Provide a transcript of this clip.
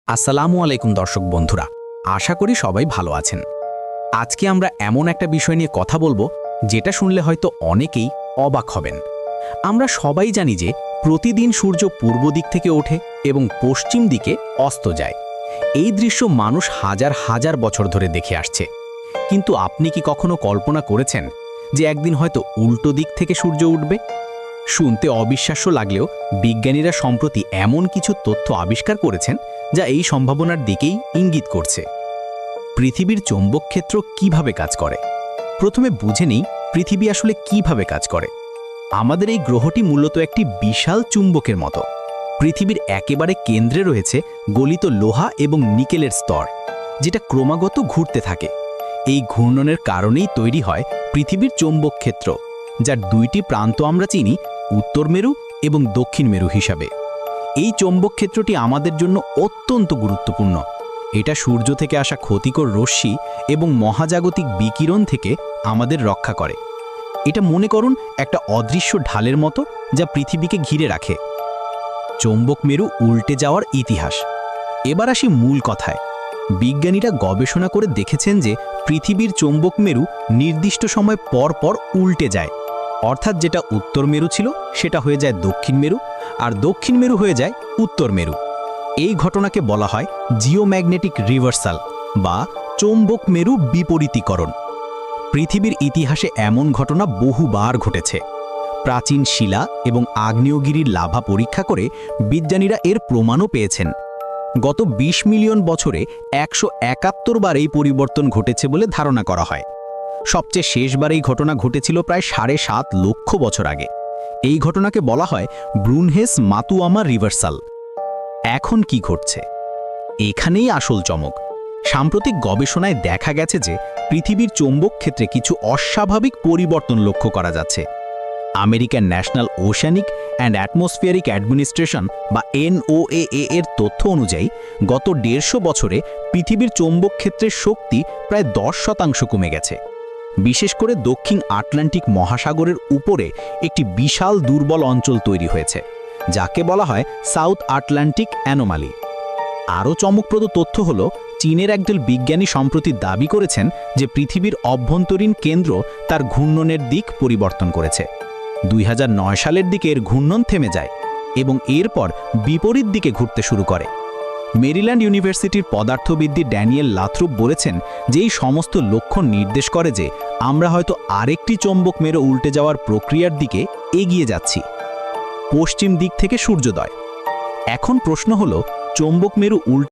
আসসালামু আলাইকুম দর্শক বন্ধুরা, আশা করি সবাই ভালো আছেন। আজকে আমরা এমন একটা বিষয় নিয়ে কথা বলবো যেটা শুনলে হয়তো অনেকেই অবাক হবেন। আমরা সবাই জানি যে প্রতিদিন সূর্য পূর্ব দিক থেকে ওঠে এবং পশ্চিম দিকে অস্ত যায়। এই দৃশ্য মানুষ হাজার হাজার বছর ধরে দেখে আসছে। কিন্তু আপনি কি কখনো কল্পনা করেছেন যে একদিন হয়তো উল্টো দিক থেকে সূর্য উঠবে? শুনতে অবিশ্বাস্য লাগলেও বিজ্ঞানীরা সম্প্রতি এমন কিছু তথ্য আবিষ্কার করেছেন যা এই সম্ভাবনার দিকেই ইঙ্গিত করছে। পৃথিবীর চৌম্বক ক্ষেত্র কিভাবে কাজ করে? প্রথমে বুঝে নিই পৃথিবী আসলে কিভাবে কাজ করে। আমাদের এই গ্রহটি মূলত একটি বিশাল চুম্বকের মতো। পৃথিবীর একেবারে কেন্দ্রে রয়েছে গলিত লোহা এবং নিকেলের স্তর, যেটা ক্রমাগত ঘুরতে থাকে। এই ঘূর্ণনের কারণেই তৈরি হয় পৃথিবীর চৌম্বক ক্ষেত্র, যার দুইটি প্রান্ত আমরা চিনি উত্তর মেরু এবং দক্ষিণ মেরু হিসাবে। এই চৌম্বক ক্ষেত্রটি আমাদের জন্য অত্যন্ত গুরুত্বপূর্ণ। এটা সূর্য থেকে আসা ক্ষতিকর রশ্মি এবং মহাজাগতিক বিকিরণ থেকে আমাদের রক্ষা করে। এটা মনে করুন একটা অদৃশ্য ঢালের মতো যা পৃথিবীকে ঘিরে রাখে। চৌম্বক মেরু উল্টে যাওয়ার ইতিহাস। এবার আসি মূল কথায়। বিজ্ঞানীরা গবেষণা করে দেখেছেন যে পৃথিবীর চৌম্বক মেরু নির্দিষ্ট সময় পর পর উল্টে যায়। অর্থাৎ যেটা উত্তর মেরু ছিল সেটা হয়ে যায় দক্ষিণ মেরু, আর দক্ষিণ মেরু হয়ে যায় উত্তর মেরু। এই ঘটনাকে বলা হয় জিওম্যাগনেটিক রিভার্সাল বা চৌম্বক মেরু বিপরীতীকরণ। পৃথিবীর ইতিহাসে এমন ঘটনা বহুবার ঘটেছে। প্রাচীন শিলা এবং আগ্নেয়গিরির লাভা পরীক্ষা করে বিজ্ঞানীরা এর প্রমাণও পেয়েছেন। গত ২০ মিলিয়ন বছরে ১৭১ বার এই পরিবর্তন ঘটেছে বলে ধারণা করা হয়। সবচেয়ে শেষবার এই ঘটনা ঘটেছিল প্রায় ৭.৫ লক্ষ বছর আগে। এই ঘটনাকে বলা হয় ব্রুনহেস-মাতুয়ামা রিভার্সাল। এখন কি ঘটছে? এখানেই আসল চমক। সাম্প্রতিক গবেষণায় দেখা গেছে যে পৃথিবীর চৌম্বক ক্ষেত্রে কিছু অস্বাভাবিক পরিবর্তন লক্ষ্য করা যাচ্ছে। American national oceanic and atmospheric administration বা NOAA এর তথ্য অনুযায়ী গত ১৫০ বছরে পৃথিবীর চৌম্বক ক্ষেত্রের শক্তি প্রায় ১০% কমে গেছে। বিশেষ করে দক্ষিণ আটলান্টিক মহাসাগরের উপরে একটি বিশাল দুর্বল অঞ্চল তৈরি হয়েছে, যাকে বলা হয় সাউথ আটলান্টিক অ্যানোমালি। আরও চমকপ্রদ তথ্য হল চীনের একদল বিজ্ঞানী সম্প্রতি দাবি করেছেন যে পৃথিবীর অভ্যন্তরীণ কেন্দ্র তার ঘূর্ণনের দিক পরিবর্তন করেছে। ২০০৯ সালের দিকে এর ঘূর্ণন থেমে যায় এবং এরপর বিপরীত দিকে ঘুরতে শুরু করে। মেরিল্যান্ড ইউনিভার্সিটির পদার্থবিদ ড্যানিয়েল লাথ্রুপ বলেছেন যে এই সমস্ত লক্ষণ নির্দেশ করে যে আমরা হয়তো আরেকটি চৌম্বক মেরু উল্টে যাওয়ার প্রক্রিয়ার দিকে এগিয়ে যাচ্ছি। পশ্চিম দিক থেকে সূর্যোদয়। এখন প্রশ্ন হলো, চৌম্বক মেরু উল্টে